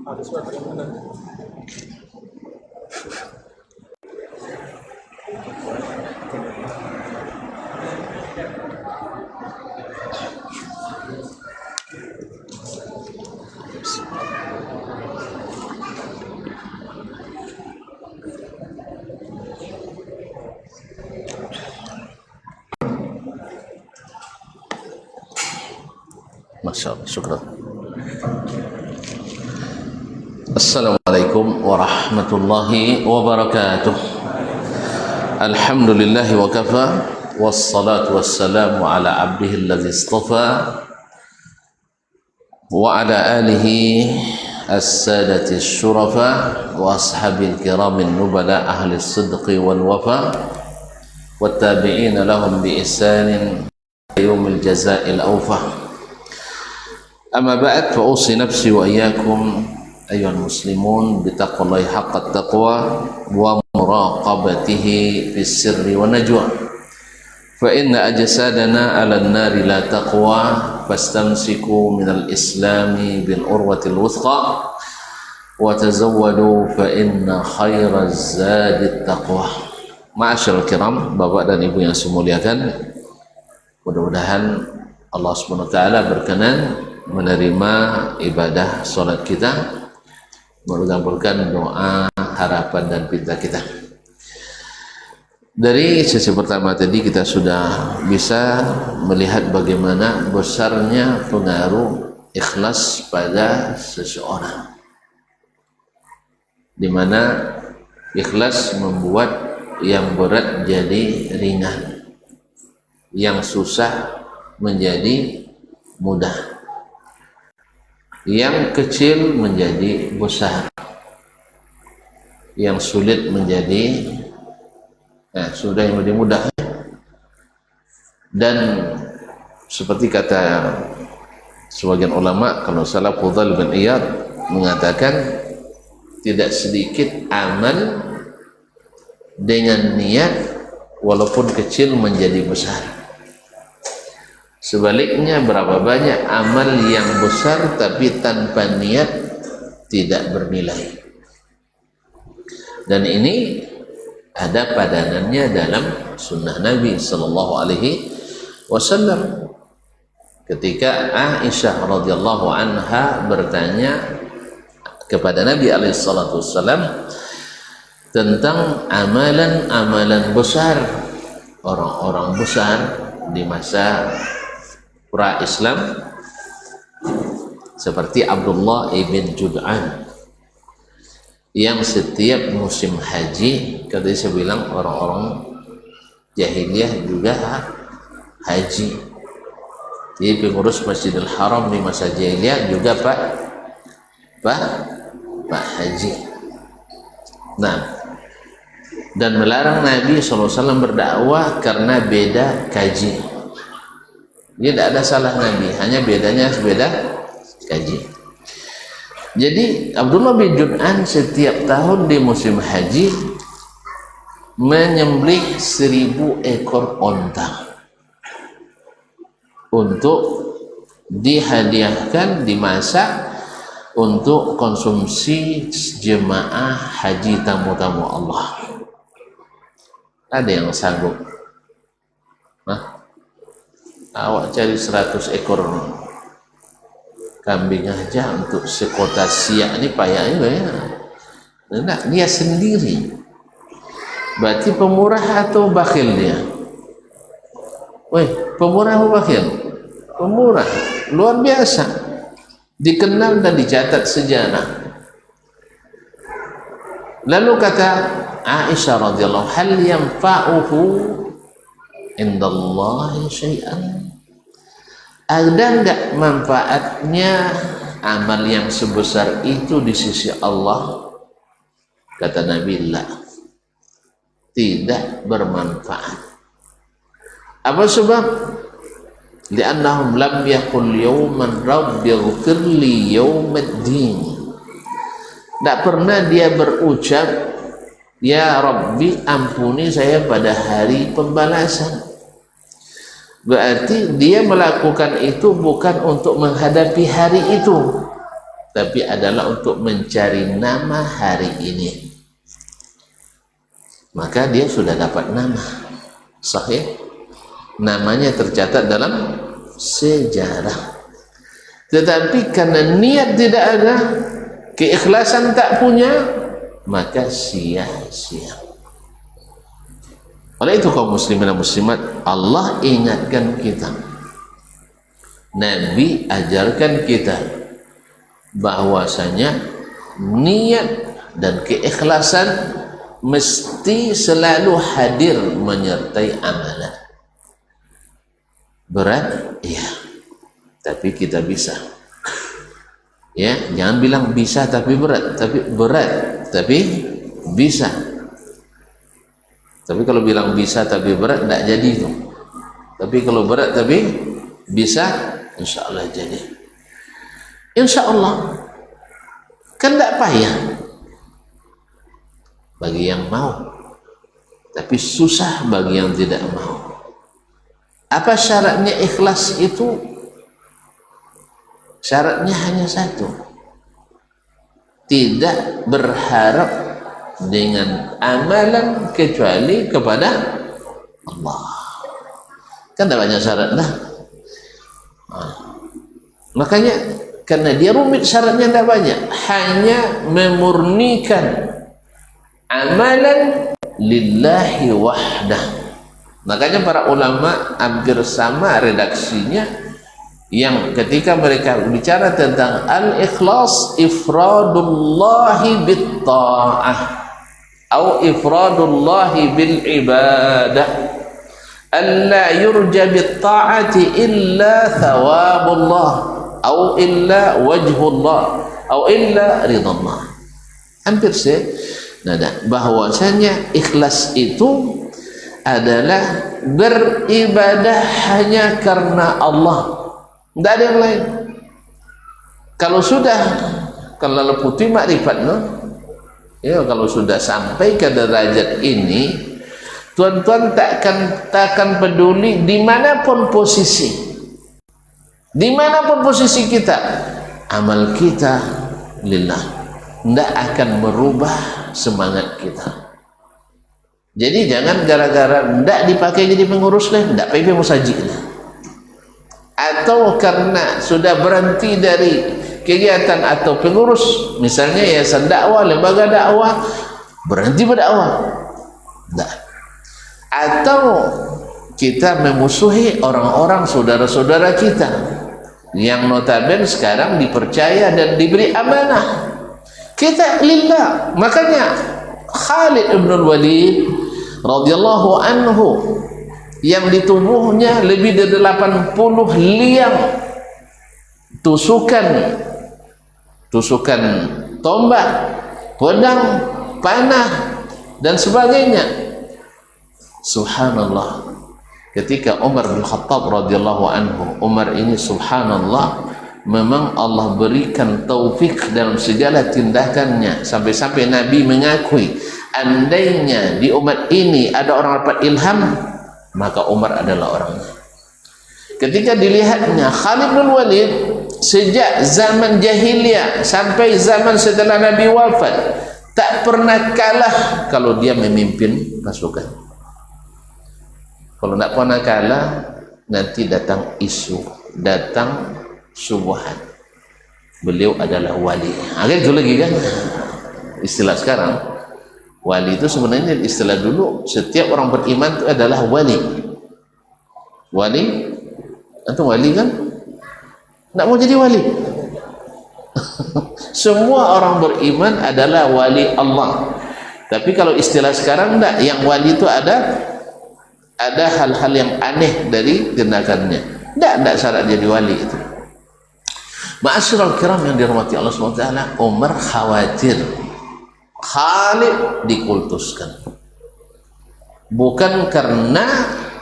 Ada suara yang mana? Masya Allah, syukran. Assalamualaikum warahmatullahi wabarakatuh. Alhamdulillahi wa kafa, wassalatu wassalamu ala abdihi alladhi istafa wa ala alihi as-sadati syurafa wa ashabil kiramin nubala ahli sidqi wal wafa wattabi'ina lahum bi ihsanin yawmil jaza'il awfa. Amma ba'd, fa usi nafsi wa iyyakum ayyuhal muslimun bittaqwallahi haqqa taqwa wa muraqabatihi fis sirri wa najwa. Fa inna ajsadana 'ala an-nari la taqwa fastamsiku minal islami bil urwatil wuthqa wa tazawwadu fa inna khairaz zadi taqwa. Ma'asyiral kiram, Bapak dan Ibu yang saya muliakan, mudah-mudahan Allah Subhanahu wa taala berkenan menerima ibadah salat kita, mengabulkan doa, harapan dan pinta kita. Dari sesi pertama tadi kita sudah bisa melihat bagaimana besarnya pengaruh ikhlas pada seseorang, di mana ikhlas membuat yang berat jadi ringan, yang susah menjadi mudah, yang kecil menjadi besar, yang sulit menjadi sudah yang menjadi mudah. Dan seperti kata sebagian ulama, kalau salah Fudhal bin Iyad mengatakan, tidak sedikit amal dengan niat walaupun kecil menjadi besar. Sebaliknya, berapa banyak amal yang besar tapi tanpa niat tidak bernilai. Dan ini ada padanannya dalam sunnah Nabi Sallallahu Alaihi Wasallam. Ketika Aisyah radhiyallahu anha bertanya kepada Nabi Alaihi Wasallam tentang amalan-amalan besar orang-orang besar di masa pra-Islam, seperti Abdullah ibn Jud'an, yang setiap musim haji, tadi saya bilang orang-orang jahiliyah juga haji. Jadi pengurus Masjidil Haram di masa jahiliyah juga Pak Haji. Nah, dan melarang Nabi SAW berdakwah karena beda kaji. Dia tidak ada salah Nabi, hanya bedanya beda kaji. Jadi Abdullah bin Jud'an setiap tahun di musim haji menyembelih 1000 ekor onta untuk dihadiahkan, dimasak untuk konsumsi jemaah haji tamu-tamu Allah. Ada yang sanggup? Awak cari 100 ekor kambing aja untuk sekota siak ini payahnya banyak. Nah, dia sendiri. Berarti pemurah atau bakhil dia? Pemurah atau bakhil? Pemurah, luar biasa. Dikenal dan dicatat sejarah. Lalu kata Aisyah radhiyallahu, hal yanfa'uhu indallahi syai'an, ada enggak manfaatnya amal yang sebesar itu di sisi Allah? Kata Nabi, la, tidak bermanfaat. Apa sebab? Li'annahum lam yaqul yawman rabbighfirli yawmaddin. Tidak pernah dia berucap, ya Rabbi ampuni saya pada hari pembalasan. Berarti dia melakukan itu bukan untuk menghadapi hari itu, tapi adalah untuk mencari nama hari ini. Maka dia sudah dapat nama sahih, namanya tercatat dalam sejarah. Tetapi karena niat tidak ada, keikhlasan tak punya, maka sia-sia. Oleh itu kaum muslimin dan muslimat, Allah ingatkan kita, Nabi ajarkan kita bahwasanya niat dan keikhlasan mesti selalu hadir menyertai amalan. Berat? Iya, tapi kita bisa. Ya, jangan bilang bisa tapi berat, tapi berat tapi bisa. Tapi kalau bilang bisa tapi berat, tidak jadi itu. Tapi kalau berat tapi bisa, insya Allah jadi. Insya Allah kan tidak payah bagi yang mau, tapi susah bagi yang tidak mau. Apa syaratnya ikhlas itu? Syaratnya hanya satu, tidak berharap dengan amalan kecuali kepada Allah. Kan ada banyak syarat dah. Makanya karena dia rumit, syaratnya tidak banyak, hanya memurnikan amalan lillahi wahdah. Makanya para ulama hampir sama redaksinya, yang ketika mereka bicara tentang al-ikhlas, ifradullahi bit-ta'ah atau ifradullahi bil ibadah, alla yurja bit-ta'ati illa thawabullah atau illa wajhullah atau illa ridallah. Hampir nada bahwasanya ikhlas itu adalah beribadah hanya karena Allah, tidak ada yang lain. Kalau sudah kalau putih makrifat, no? Ya, kalau sudah sampai ke derajat ini, tuan-tuan takkan peduli dimanapun posisi, dimanapun posisi kita, amal kita lillah, tidak akan merubah semangat kita. Jadi jangan gara-gara tidak dipakai jadi pengurus lah, tidak pakai musajid lah, atau karena sudah berhenti dari kegiatan atau pengurus, misalnya yayasan dakwah, lembaga dakwah, berhenti berdakwah, tidak. Atau kita memusuhi orang-orang saudara-saudara kita yang notabene sekarang dipercaya dan diberi amanah, kita lillah. Makanya Khalid ibn Walid radhiyallahu anhu yang di tubuhnya lebih dari 80 liang tusukan tombak, pedang, panah dan sebagainya. Subhanallah, ketika Umar bin Khattab radhiyallahu anhu, Umar ini subhanallah, memang Allah berikan taufik dalam segala tindakannya, sampai-sampai Nabi mengakui, andainya di umat ini ada orang dapat ilham, maka Umar adalah orangnya. Ketika dilihatnya Khalid bin Walid sejak zaman jahiliyah sampai zaman setelah Nabi wafat, tak pernah kalah kalau dia memimpin pasukan. Kalau tak pernah kalah, nanti datang isu, datang subuhan, beliau adalah wali. Agak itu lagi kan istilah sekarang. Wali itu sebenarnya istilah dulu, setiap orang beriman itu adalah wali. Wali, antum wali kan? Nak mau jadi wali? Semua orang beriman adalah wali Allah. Tapi kalau istilah sekarang enggak, yang wali itu ada hal-hal yang aneh dari tindakannya. Enggak syarat jadi wali itu. Ma'asyiral kiram yang dirahmati Allah SWT, Umar khawatir Khalid dikultuskan. Bukan karena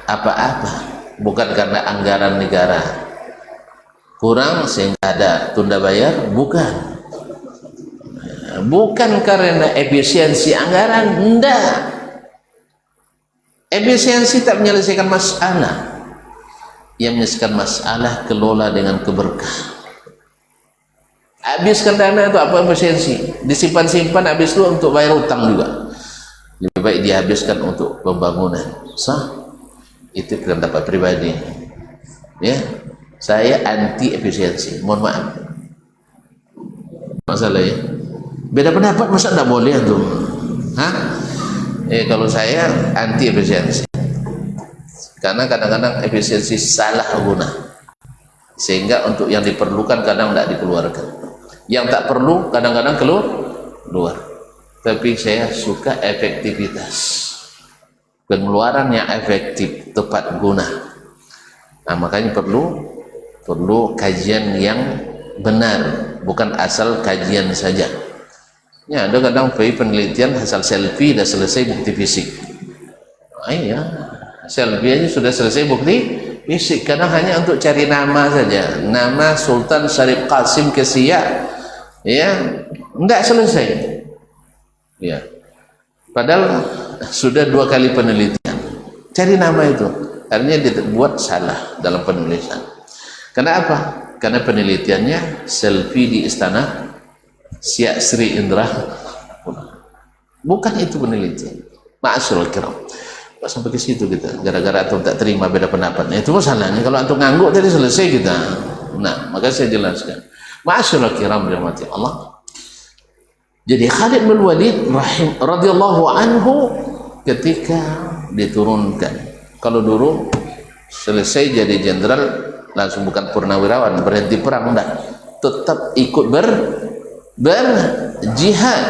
apa-apa, bukan karena anggaran negara kurang sehingga ada tunda bayar, bukan karena efisiensi anggaran, enggak. Efisiensi tak menyelesaikan masalah. yang menyelesaikan masalah kelola dengan keberkah. Habiskan dana itu apa efisiensi, disimpan-simpan, habis itu untuk bayar utang juga. Lebih baik dihabiskan untuk pembangunan. Sah? Itu pendapat pribadi. Ya, saya anti efisiensi. Mohon maaf. Masalah ya. Beda pendapat masa tidak boleh tuh? Hah? Kalau saya anti efisiensi. Karena kadang-kadang efisiensi salah guna. Sehingga untuk yang diperlukan kadang tidak dikeluarkan. Yang tak perlu kadang-kadang keluar. Tapi saya suka efektivitas, pengeluaran yang efektif, tepat guna. Nah, makanya perlu kajian yang benar, bukan asal kajian saja. Ya, ada kadang penelitian asal selfie dah selesai bukti fisik. Iya, selfie aja sudah selesai bukti fisik. Kadang hanya untuk cari nama saja, nama Sultan Syarif Qasim Kesiyah, ya, tidak selesai. Ya, padahal sudah 2 kali penelitian. Cari nama itu, artinya dibuat salah dalam penulisan. Kenapa? Karena penelitiannya selfie di istana Siak Sri Indra. Bukan itu penelitian. Ma'asyiral kiram. Sampai ke situ kita, gara-gara atau tak terima beda pendapat. Nah, itu masalahnya. Kalau antum ngangguk tadi selesai kita. Nah, maka saya jelaskan. Ma'asyiral kiram dirahmati Allah. Jadi Khalid bin Walid radhiyallahu anhu ketika diturunkan, kalau dulu selesai jadi jenderal langsung bukan purnawirawan berhenti perang, enggak, tetap ikut berjihad.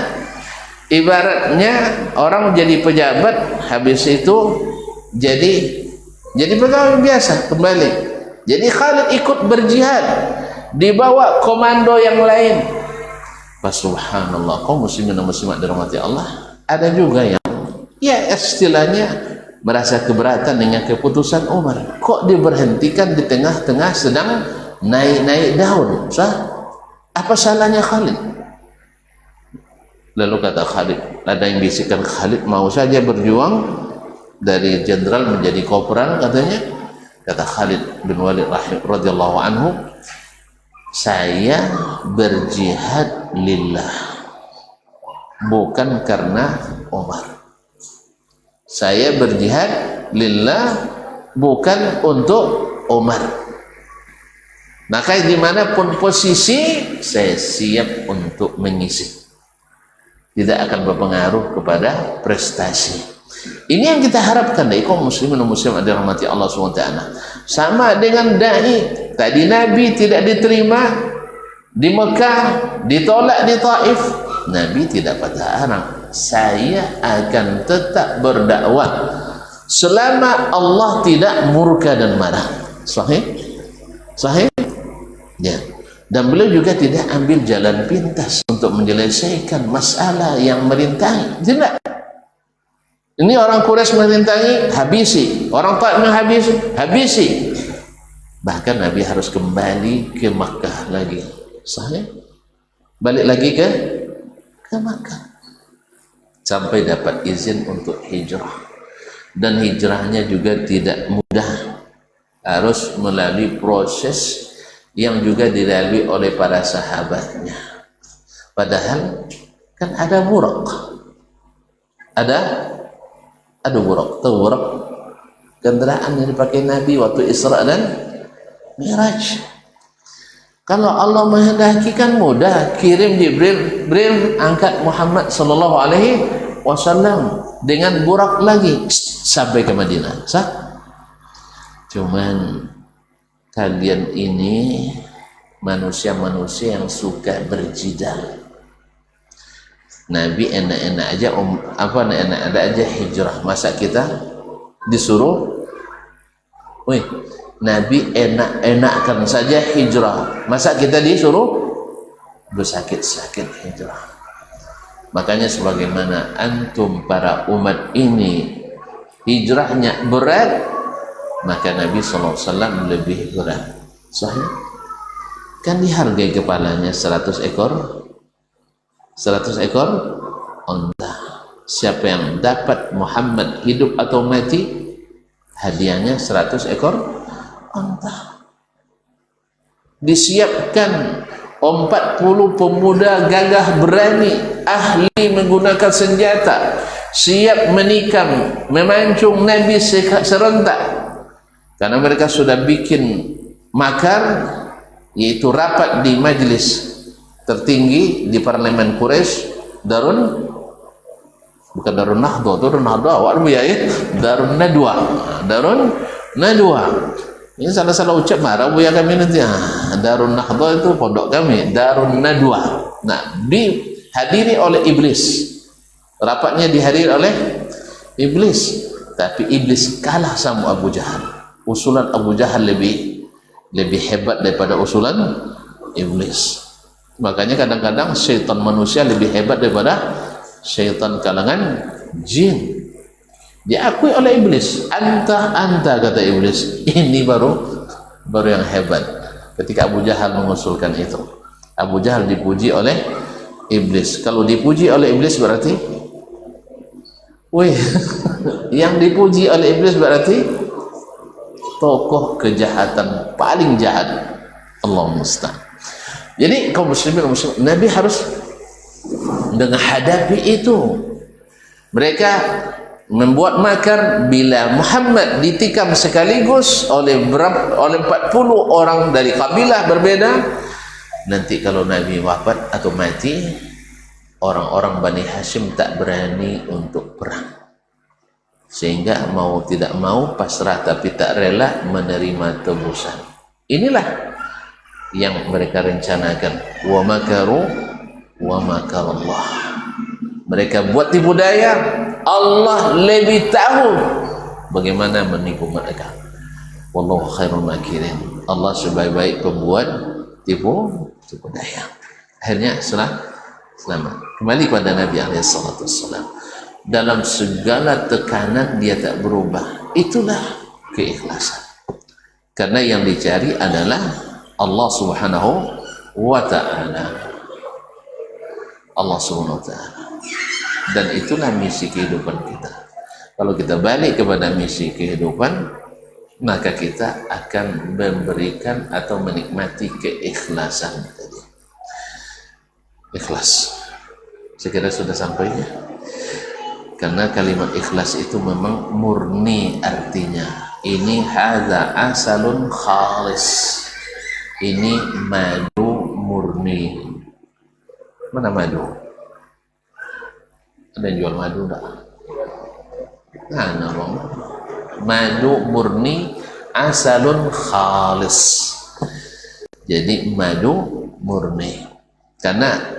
Ibaratnya orang jadi pejabat, habis itu jadi pegawai biasa kembali. Jadi Khalid ikut berjihad, dibawa komando yang lain. Subhanallah, kaum muslimin dan muslimat dirahmati Allah, ada juga yang ya istilahnya merasa keberatan dengan keputusan Umar. Kok diberhentikan di tengah-tengah sedang naik-naik daun? Apa salahnya Khalid? Lalu kata Khalid, ada yang bisikan Khalid mau saja berjuang dari jenderal menjadi kopral katanya. Kata Khalid bin Walid radhiyallahu anhu, saya berjihad lillah, bukan karena Umar. Saya berjihad lillah, bukan untuk Umar. Maka dimanapun posisi, saya siap untuk mengisi. Tidak akan berpengaruh kepada prestasi. Ini yang kita harapkan dari kaum muslimin dan muslimat dirahmati Allah SWT. Sama dengan dai. Tadi Nabi tidak diterima di Mekah, ditolak di Taif. Nabi tidak patah arang. Saya akan tetap berdakwah selama Allah tidak murka dan marah. Sahih? Sahih? Ya. Dan beliau juga tidak ambil jalan pintas untuk menyelesaikan masalah yang merintangi. Tidak. Ini orang Quraisy merintangi, habisi. Orang Taif habisi. Bahkan Nabi harus kembali ke Makkah lagi. Sahih? Balik lagi ke Makkah. Sampai dapat izin untuk hijrah. Dan hijrahnya juga tidak mudah. Harus melalui proses yang juga dilalui oleh para sahabatnya. Padahal kan ada Buraq. Ada Buraq. Tahu Buraq? Kendaraan yang dipakai Nabi waktu Isra dan Miraj. Kalau Allah menghendaki kan mudah, kirim Jibril angkat Muhammad sallallahu alaihi wasallam dengan Buraq lagi sampai ke Madinah. Cuman kalian ini manusia-manusia yang suka berjidal. Nabi enak-enak aja enak-enak ada aja hijrah. Masa kita disuruh Nabi enak-enakan saja hijrah. Masa kita disuruh bersakit-sakit hijrah? Makanya sebagaimana antum para umat ini hijrahnya berat, maka Nabi SAW lebih berat. Sahih? Kan dihargai kepalanya 100 ekor unta. Siapa yang dapat Muhammad hidup atau mati, hadiahnya 100 ekor anta. Disiapkan 40 pemuda gagah berani, ahli menggunakan senjata, siap menikam, memancung Nabi serentak. Karena mereka sudah bikin makar, yaitu rapat di majlis tertinggi di parlemen Quraisy, bukan Darun Nahdwa, Darun Nahdwa, Darun Nadwa, Darun Nadwa. Ini salah-salah ucap marah buya kami nanti. Darun Nahdwa itu pondok kami, Darun Nadwa. Nah, dihadiri oleh iblis. Rapatnya dihadiri oleh iblis, tapi iblis kalah sama Abu Jahal. Usulan Abu Jahal lebih hebat daripada usulan iblis. Makanya kadang-kadang syaitan manusia lebih hebat daripada syaitan kalangan jin. Diakui oleh iblis. Anta kata iblis. Ini baru yang hebat. Ketika Abu Jahal mengusulkan itu, Abu Jahal dipuji oleh iblis. Kalau dipuji oleh iblis berarti, yang dipuji oleh iblis berarti tokoh kejahatan paling jahat. Allah musta'an. Jadi kaum muslimin, Nabi harus menghadapi itu. Mereka membuat makar bila Muhammad ditikam sekaligus oleh 40 orang dari kabilah berbeda. Nanti kalau Nabi wafat atau mati, orang-orang Bani Hashim tak berani untuk perang, sehingga mau tidak mau pasrah tapi tak rela menerima tebusan. Inilah yang mereka rencanakan. Wa makaru wa makarallah. Mereka buat tipu daya, Allah lebih tahu bagaimana menipu mereka. Wallahu khairul makirin. Allah sebaik-baik pembuat tipu daya. Akhirnya selamat. Kembali kepada Nabi SAW. Dalam segala tekanan dia tak berubah. Itulah keikhlasan. Karena yang dicari adalah Allah Subhanahu wa ta'ala. Allah Subhanahu wa ta'ala. Dan itulah misi kehidupan kita. Kalau kita balik kepada misi kehidupan, maka kita akan memberikan atau menikmati keikhlasan tadi. Ikhlas. Saya kira sudah sampai ya. Karena kalimat ikhlas itu memang murni artinya. Ini hadza asalun khalis. Ini madu murni. Mana madu? Ada yang jual madu enggak? Nah, bang. Madu murni asalun khalis. Jadi madu murni. Karena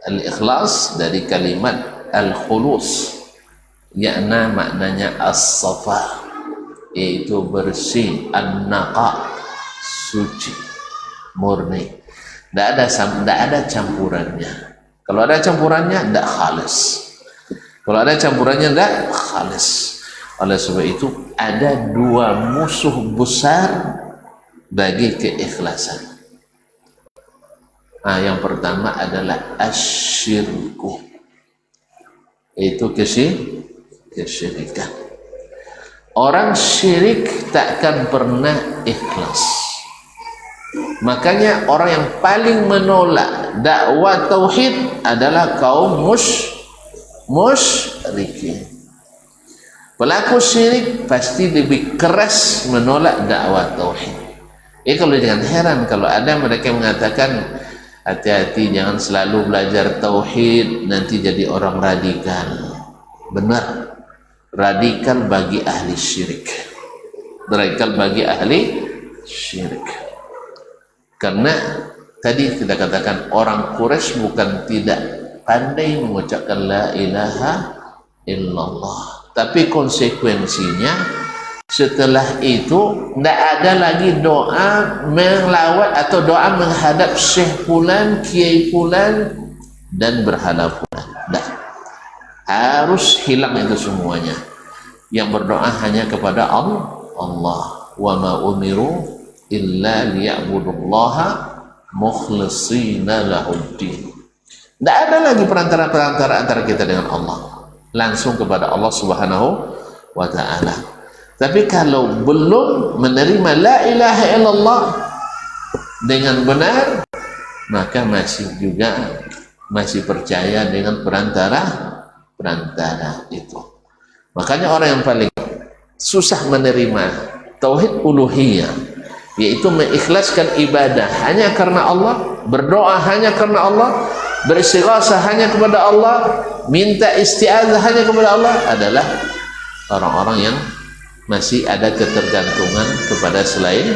al-ikhlas dari kalimat al-khulus, yakna maknanya as-safa, yaitu bersih, an-naqa, suci, murni. Tidak ada campurannya. Kalau ada campurannya, tidak khalis. Kalau ada campurannya, tidak khalis. Oleh sebab itu, ada dua musuh besar bagi keikhlasan. Yang pertama adalah asyirku, yaitu kesyirikan. Orang syirik takkan pernah ikhlas. Makanya orang yang paling menolak dakwah tauhid adalah kaum musyrikin. Pelaku syirik pasti lebih keras menolak dakwah tauhid. Kalau jangan heran kalau ada mereka yang mengatakan, hati-hati jangan selalu belajar tauhid, nanti jadi orang radikal. Benar, radikal bagi ahli syirik. Radikal bagi ahli syirik. Karena tadi kita katakan orang Quraisy bukan tidak pandai mengucapkan la ilaha illallah, tapi konsekuensinya setelah itu tidak ada lagi doa melawat atau doa menghadap syekh fulan, kiai fulan dan berhala fulan. Dah, harus hilang itu semuanya. Yang berdoa hanya kepada Allah. Wa ma umiru illa liya'budullaha mukhlishina lahuddin. Tidak ada lagi perantara-perantara antara kita dengan Allah. Langsung kepada Allah Subhanahu wa ta'ala. Tapi kalau belum menerima la ilaha illallah dengan benar, maka masih percaya dengan perantara itu. Makanya orang yang paling susah menerima tauhid uluhiyah, yaitu mengikhlaskan ibadah hanya karena Allah, berdoa hanya karena Allah, beristighasah hanya kepada Allah, minta isti'adzah hanya kepada Allah, adalah orang-orang yang masih ada ketergantungan kepada selain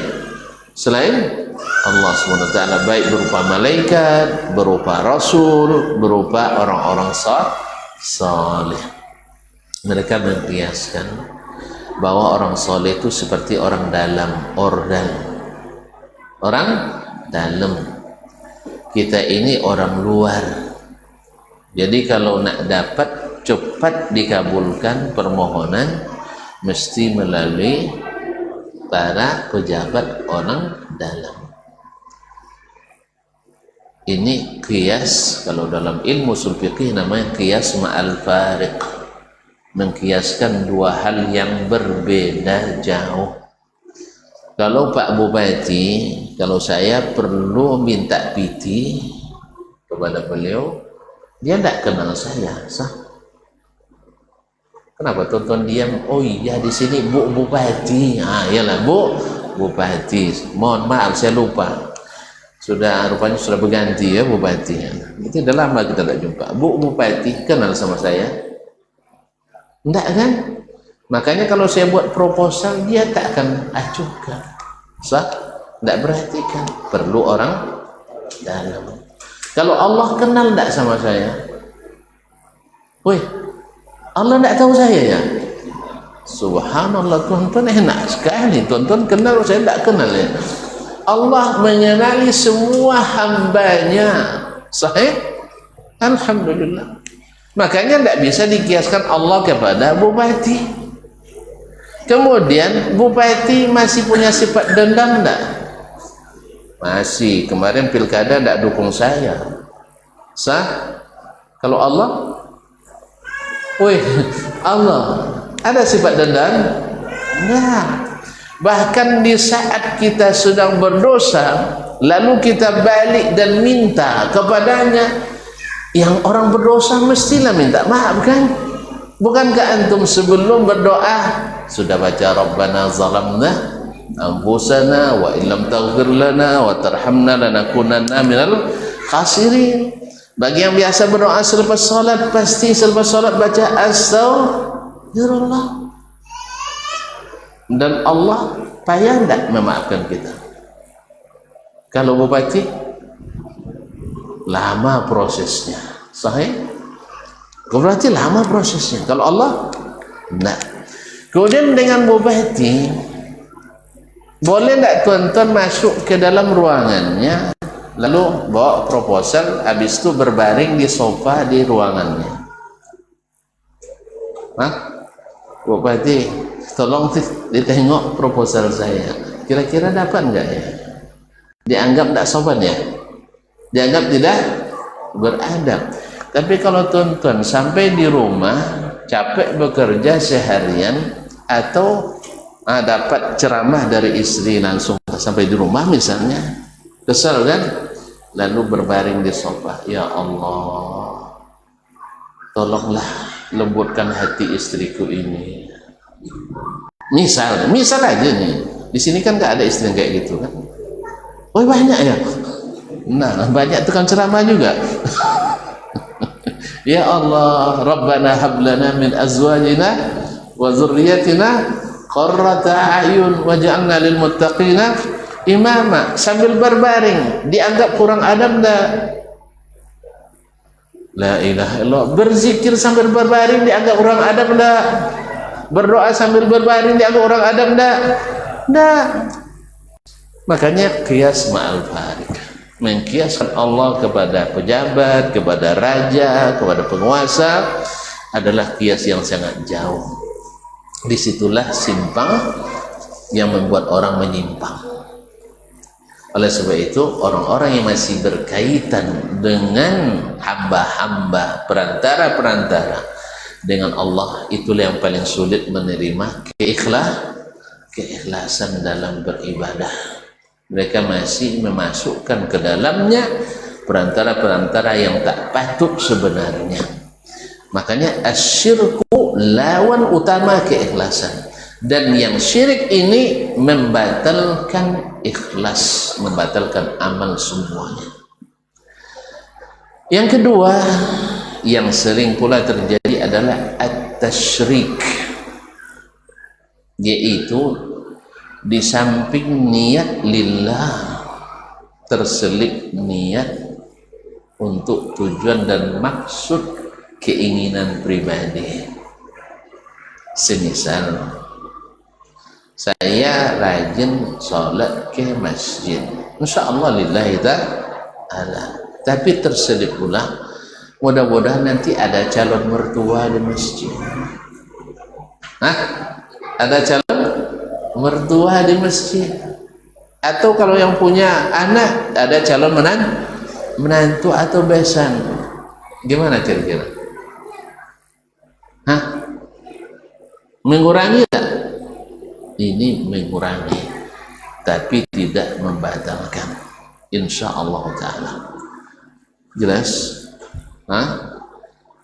Allah SWT, baik berupa malaikat, berupa rasul, berupa orang-orang saleh. Mereka mengkiaskan bahwa orang saleh itu seperti orang dalam, orang dalam. Kita ini orang luar. Jadi kalau nak dapat cepat dikabulkan permohonan, mesti melalui para pejabat orang dalam. Ini qiyas, kalau dalam ilmu ushul fiqih namanya qiyas ma'al fariq, mengkiaskan dua hal yang berbeda jauh. Kalau Pak Bupati, kalau saya perlu minta piti kepada beliau, dia tidak kenal saya, sah. Kenapa tonton diam? Oh iya, di sini Bu Bupati. Iyalah Bu Bupati. Mohon maaf saya lupa. Rupanya sudah berganti ya Bupati. Itu udah lama kita tidak jumpa. Bu Bupati kenal sama saya? Enggak kan? Makanya kalau saya buat proposal, dia tak akan acuhkan. Sah? Tidak perhatikan. Perlu orang dalam. Kalau Allah kenal enggak sama saya? Wih, Allah tidak tahu saya ya? Subhanallah, tuan-tuan enak sekali. Tuan-tuan kenal, saya tidak kenal ya. Allah mengenali semua hambanya. Sahih? Alhamdulillah. Makanya tidak bisa dikiaskan Allah kepada bupati. Kemudian bupati masih punya sifat dendam tidak? Masih. Kemarin pilkada tidak dukung saya. Sah? Kalau Allah? Wih, Allah ada sifat dendam? Enggak. Bahkan di saat kita sedang berdosa, lalu kita balik dan minta kepadanya, yang orang berdosa mestilah minta maaf kan? Bukankah antum sebelum berdoa sudah baca Rabbana zalamna anfusana wa illam taghfir lana wa tarhamna lanakunanna minal khasirin? Bagi yang biasa berdoa selepas salat, pasti selepas salat baca astaghfirullah. Dan Allah payah tidak memaafkan kita. Kalau bupati, lama prosesnya. Sahih? Berarti lama prosesnya. Kalau Allah, tidak. Kemudian dengan bupati, boleh tidak tuan-tuan masuk ke dalam ruangannya, lalu bawa proposal, habis itu berbaring di sofa di ruangannya? Hah? Bupati, tolong ditengok proposal saya, kira-kira dapat enggak ya? Dianggap tidak sopan ya? Dianggap tidak beradab. Tapi kalau tuan-tuan sampai di rumah, capek bekerja seharian, atau dapat ceramah dari istri langsung sampai di rumah misalnya, kesal kan? Lalu berbaring di sofa, ya Allah, tolonglah lembutkan hati istriku ini. Misal aja nih, di sini kan nggak ada istri yang kayak gitu kan? Oh banyak ya. Nah banyak tukang ceramah juga. Ya Allah, Rabbana hablana min azwajina wa dzurriyyatina qurrata a'yun waj'alna lil muttaqina imama. Sambil berbaring, dianggap kurang adab enggak? La ilaha illallah. Berzikir sambil berbaring dianggap kurang adab enggak? Berdoa sambil berbaring dianggap orang adab enggak? Enggak. Makanya qiyas ma'al fariq, mengkiaskan Allah kepada pejabat, kepada raja, kepada penguasa, adalah kias yang sangat jauh. Disitulah simpang yang membuat orang menyimpang. Oleh sebab itu, orang-orang yang masih berkaitan dengan hamba-hamba, perantara-perantara, dengan Allah, itulah yang paling sulit menerima keikhlasan dalam beribadah. Mereka masih memasukkan ke dalamnya perantara-perantara yang tak patut sebenarnya. Makanya asyirku lawan utama keikhlasan, dan yang syirik ini membatalkan ikhlas, membatalkan amal semuanya. Yang kedua yang sering pula terjadi adalah at-tasyrik, yaitu di samping niat lillah terselip niat untuk tujuan dan maksud keinginan pribadi. Semisal saya rajin sholat ke masjid, insyaallah lillahi ta'ala, tapi terselip pula mudah-mudahan nanti ada calon mertua di masjid. Ada calon mertua di masjid, atau kalau yang punya anak ada calon menantu atau besan. Gimana kira-kira? Mengurangi tak? Ini mengurangi, tapi tidak membatalkan, insyaallah ta'ala. Jelas?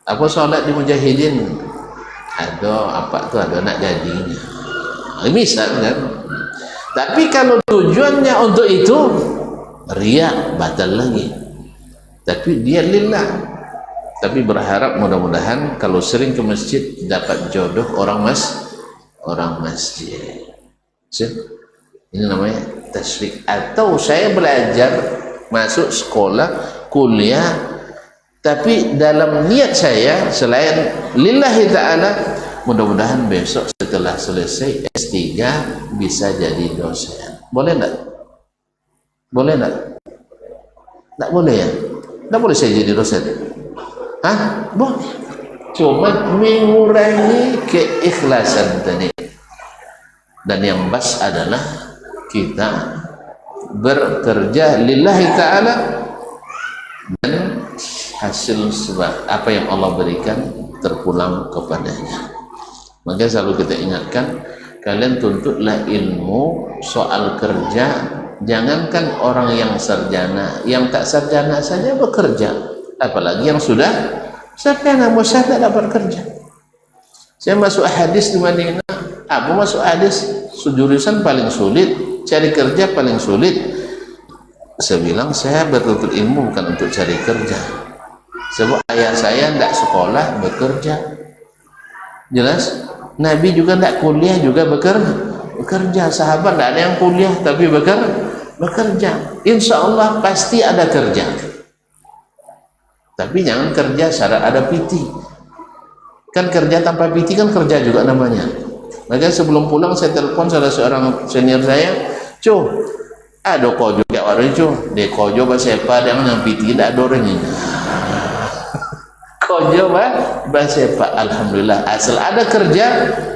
Apa sholat di mujahidin ada apa tuh, ada anak jadinya, misal kan. Tapi kalau tujuannya untuk itu, riya, batal lagi. Tapi dia lillah, tapi berharap mudah-mudahan kalau sering ke masjid dapat jodoh orang masjid. Ini namanya tasyrik. Atau saya belajar, masuk sekolah, kuliah, tapi dalam niat saya selain lillahi ta'ala, mudah-mudahan besok setelah selesai S3 bisa jadi dosen. Boleh enggak? Boleh enggak? Enggak boleh ya? Enggak boleh saya jadi dosen? Boleh. Cuma mengurangi keikhlasan tadi. Dan yang bas adalah kita bekerja lillahi ta'ala, dan hasil sebab apa yang Allah berikan terpulang kepadanya. Maka selalu kita ingatkan, kalian tuntutlah ilmu soal kerja. Jangankan orang yang sarjana, yang tak sarjana saja bekerja, apalagi yang sudah sarjana, saya tak dapat kerja. Saya masuk hadis di Madinah, masuk hadis jurusan paling sulit, cari kerja paling sulit. Saya bilang saya betul-betul ilmu bukan untuk cari kerja, sebab ayah saya tidak sekolah bekerja. Jelas? Nabi juga tidak kuliah juga bekerja. Sahabat tidak ada yang kuliah tapi bekerja. Insya Allah pasti ada kerja, tapi jangan kerja syarat ada PT. Kan kerja tanpa PT kan kerja juga namanya. Maka sebelum pulang saya telepon salah seorang senior saya, ada kojo kayak orang itu, de kojo bahasa apa dengan PT tidak ada orang ini. Kojo bahasa apa? Alhamdulillah, asal ada kerja,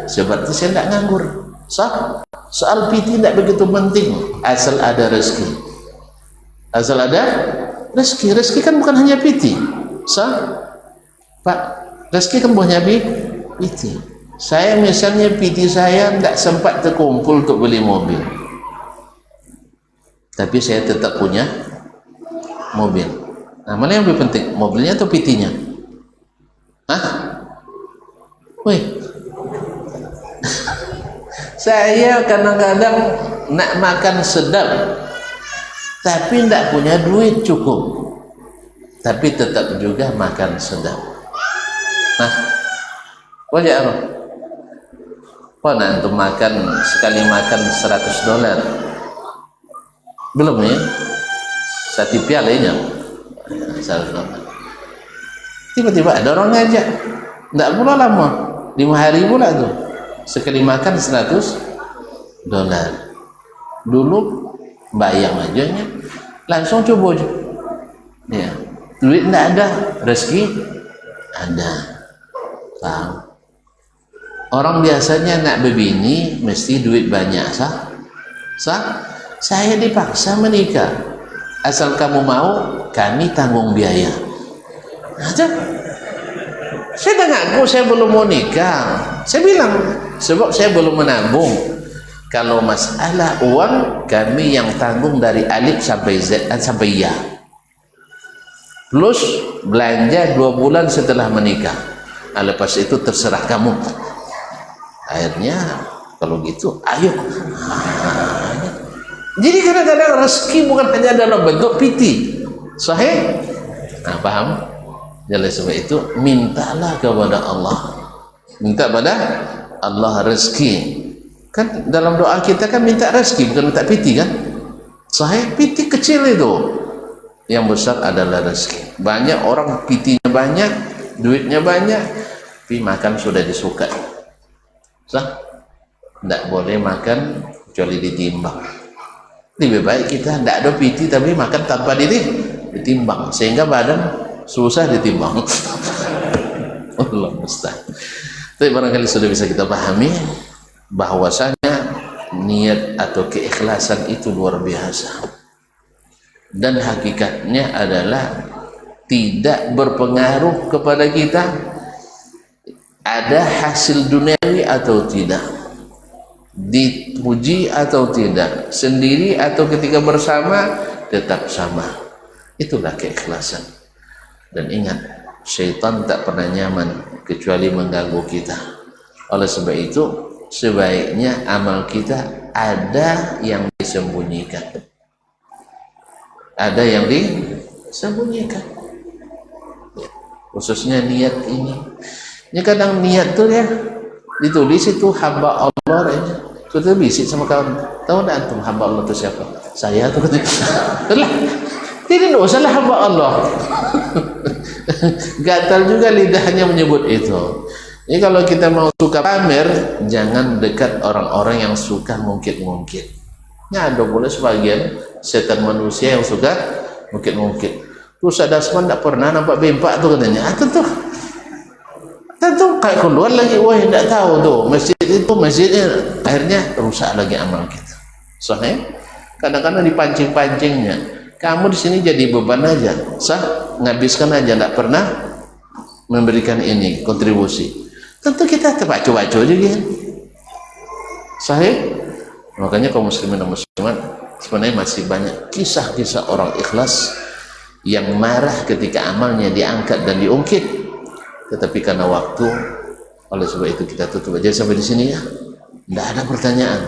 seperti saya tidak nganggur. Soal PT tidak begitu penting, asal ada rezeki. Asal ada rezeki. Rezeki kan bukan hanya PT. Pak, rezeki kan bukan hanya PT. Saya misalnya PT saya tidak sempat terkumpul untuk beli mobil, tapi saya tetap punya mobil. Mana yang lebih penting, mobilnya atau PT-nya? Saya kadang-kadang nak makan sedap tapi tidak punya duit cukup, tapi tetap juga makan sedap. Wajah apa? Untuk makan sekali makan $100 belum ya? Satu pialanya $100. Tiba-tiba ada orang ngajak, tidak pula lama, 5 hari pula tuh, sekali makan $100. Dulu bayang aja nya, langsung coba aja. Ya, duit tidak ada, rezeki ada. Paham? Orang biasanya nak berbini mesti duit banyak, saya dipaksa menikah, asal kamu mau kami tanggung biaya. Saya dah ngaku saya belum mau nikah. Saya bilang sebab saya belum menabung. Kalau masalah uang kami yang tanggung dari alif sampai z sampai ya. Plus belanja 2 bulan setelah menikah. Nah, lepas itu terserah kamu. Akhirnya kalau gitu ayo. Jadi kadang-kadang rezeki bukan hanya dalam bentuk piti. Sahih? Nah, paham? Oleh sebab itu mintalah kepada Allah. Minta pada Allah rezeki. Kan dalam doa kita kan minta rezeki, bukan minta piti kan? Sahih? Piti kecil itu. Yang besar adalah rezeki. Banyak orang pitinya banyak, duitnya banyak, tapi makan sudah disukai. Sah? Tidak boleh makan kecuali ditimbang. Lebih baik kita tidak ada piti tapi makan tanpa ditimbang, sehingga badan susah ditimbang. Allah mustahil. Tapi barangkali sudah bisa kita pahami bahwasanya niat atau keikhlasan itu luar biasa, dan hakikatnya adalah tidak berpengaruh kepada kita ada hasil duniawi atau tidak, dipuji atau tidak, sendiri atau ketika bersama tetap sama. Itulah keikhlasan. Dan ingat, syaitan tak pernah nyaman kecuali mengganggu kita. Oleh sebab itu sebaiknya amal kita ada yang disembunyikan, ada yang disembunyikan, khususnya niat ini. Ini kadang niat tuh ya ditulis itu hamba Allah ini. Sudah bisik sama kawan, tahu tak antum hamba Allah itu siapa? Saya tuh katanya. Lah, tidak usahlah hamba Allah. Gatal juga lidahnya menyebut itu. Ini kalau kita mau suka pamer, jangan dekat orang-orang yang suka mungkit-mungkit. Ya, ada boleh sebagian setan manusia yang suka mungkit-mungkit. Terus ada sepan tak pernah nampak bempak tuh katanya. Tentu kayak keluar lagi, wah tidak tahu tuh masjid itu masjidnya, akhirnya rusak lagi amal kita. Soalnya kadang-kadang dipancing-pancingnya, kamu di sini jadi beban aja, ngabiskan aja, tidak pernah memberikan ini kontribusi. Tentu kita terbacu-bacu juga. Sahih. Makanya kaum muslimin dan muslimat sebenarnya masih banyak kisah-kisah orang ikhlas yang marah ketika amalnya diangkat dan diungkit. Tetapi karena waktu, oleh sebab itu kita tutup aja sampai di sini ya. Tidak ada pertanyaan.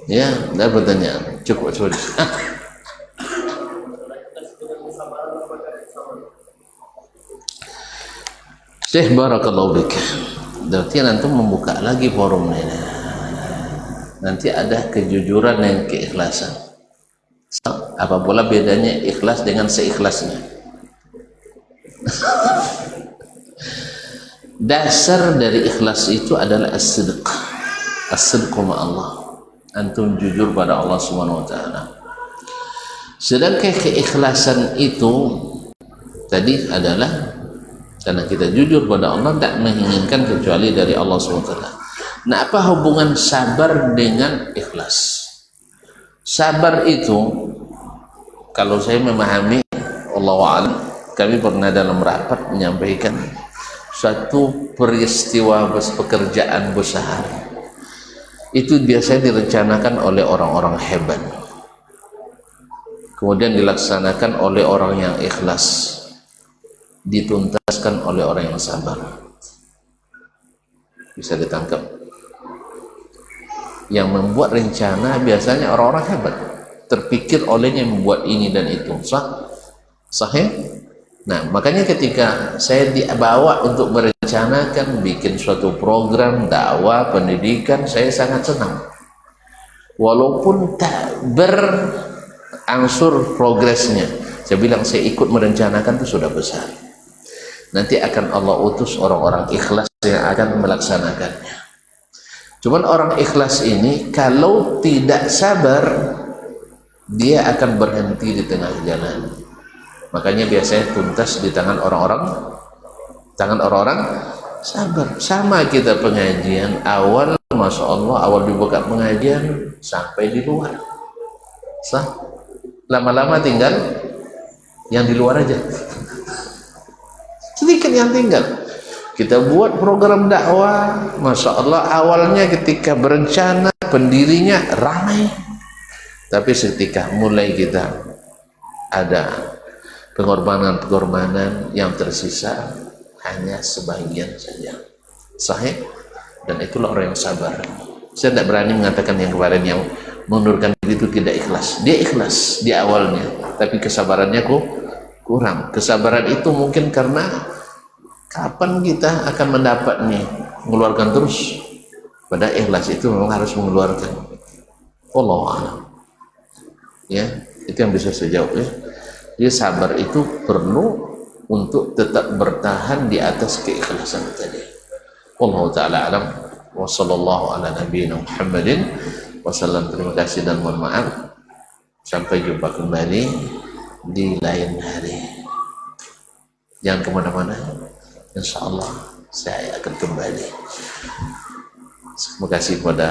Ya, tidak ada pertanyaan. Cukup sorry. Syekh barakallahu bik. Berarti nanti membuka lagi forum ini. Nanti ada kejujuran dan keikhlasan. Apa pula bedanya ikhlas dengan seikhlasnya? Dasar dari ikhlas itu adalah as-sidq. As-sidqu ma'allah. Antum jujur pada Allah Subhanahu wa taala. Sedangkan keikhlasan itu tadi adalah karena kita jujur pada Allah, tidak menginginkan kecuali dari Allah Subhanahu wa taala. Nah, apa hubungan sabar dengan ikhlas? Sabar itu kalau saya memahami, Allahu a'lam, kami pernah dalam rapat menyampaikan suatu peristiwa pekerjaan besar itu biasanya direncanakan oleh orang-orang hebat, kemudian dilaksanakan oleh orang yang ikhlas, dituntaskan oleh orang yang sabar. Bisa ditangkap? Yang membuat rencana biasanya orang-orang hebat, terpikir olehnya membuat ini dan itu. Sahih? Nah, makanya ketika saya dibawa untuk merencanakan bikin suatu program dakwah pendidikan, saya sangat senang. Walaupun tak berangsur progresnya, saya bilang saya ikut merencanakan itu sudah besar. Nanti akan Allah utus orang-orang ikhlas yang akan melaksanakannya. Cuman orang ikhlas ini kalau tidak sabar, dia akan berhenti di tengah jalan. Makanya biasanya tuntas di tangan orang-orang sabar. Sama kita pengajian awal, masya Allah, awal dibuka pengajian sampai di luar. Lama-lama tinggal yang di luar aja. Sedikit yang tinggal. Kita buat program dakwah, Masya Allah, awalnya ketika berencana pendirinya ramai, tapi ketika mulai kita ada pengorbanan-pengorbanan, yang tersisa hanya sebagian saja. Sahih, dan itulah orang yang sabar. Saya tidak berani mengatakan yang kemarin yang mengundurkan diri itu tidak ikhlas. Dia ikhlas di awalnya, tapi kesabarannya kurang. Kesabaran itu mungkin karena kapan kita akan mendapat nih, mengeluarkan terus. Pada ikhlas itu memang harus mengeluarkan. Wallahu a'lam. Ya, itu yang bisa saya jawab ya. Jadi sabar itu perlu untuk tetap bertahan di atas keikhlasan tadi. Wallahu ta'ala alam. Wa sallallahu ala nabiyyina Muhammadin wasallam. Terima kasih dan mohon maaf. Sampai jumpa kembali di lain hari. Jangan kemana-mana. Insya Allah saya akan kembali. Terima kasih kepada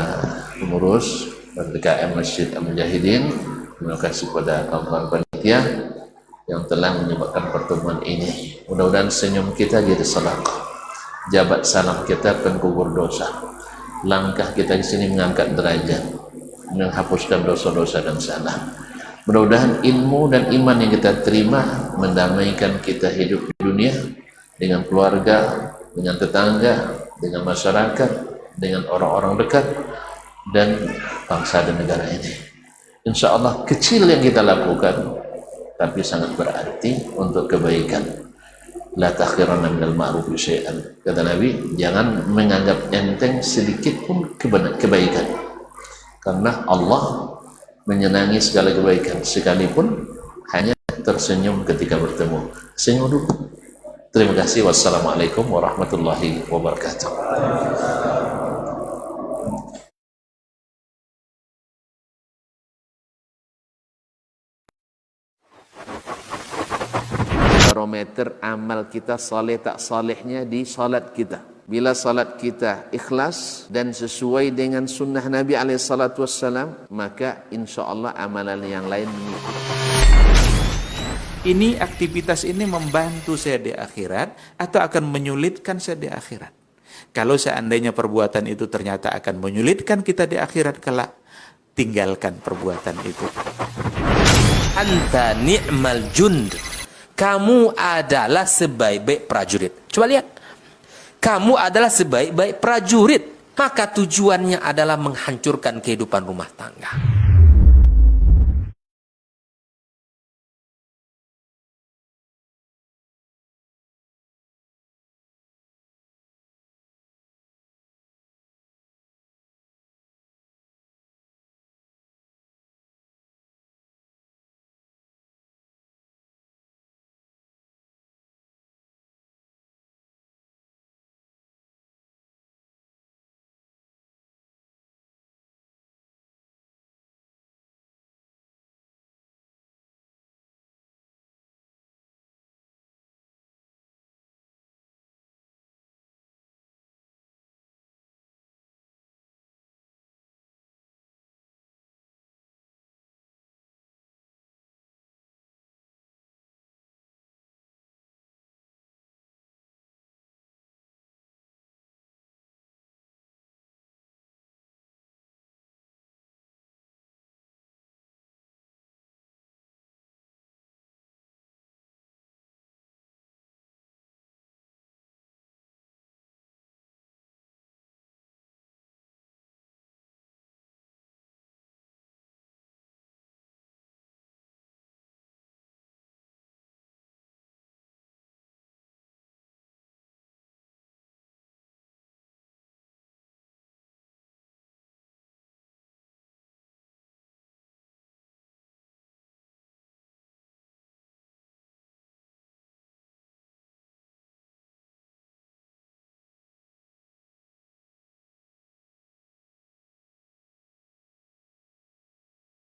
pengurus PKM Masjid Al-Mujahidin. Terima kasih kepada kawan-kawan panitia yang telah menyebabkan pertemuan ini. Mudah-mudahan senyum kita jadi sedekah, jabat salam kita penggugur dosa, langkah kita di sini mengangkat derajat, menghapuskan dosa-dosa dan salah. Mudah-mudahan ilmu dan iman yang kita terima mendamaikan kita hidup di dunia, dengan keluarga, dengan tetangga, dengan masyarakat, dengan orang-orang dekat, dan bangsa dan negara ini. Insya Allah kecil yang kita lakukan, tapi sangat berarti untuk kebaikan. La takhiranna minal ma'rufi syai'an. Kata Nabi, jangan menganggap enteng sedikit pun kebaikan, karena Allah menyenangi segala kebaikan, sekalipun hanya tersenyum ketika bertemu. Senyum dulu. Terima kasih. Wassalamualaikum warahmatullahi wabarakatuh. Barometer amal kita saleh tak salehnya di salat kita. Bila salat kita ikhlas dan sesuai dengan sunnah Nabi SAW, maka insya Allah amalan yang lain mengikuti. Ini aktivitas ini membantu saya di akhirat atau akan menyulitkan saya di akhirat? Kalau seandainya perbuatan itu ternyata akan menyulitkan kita di akhirat kelak, tinggalkan perbuatan itu. Anta ni'mal jund. Kamu adalah sebaik-baik prajurit. Coba lihat. Kamu adalah sebaik-baik prajurit. Maka tujuannya adalah menghancurkan kehidupan rumah tangga.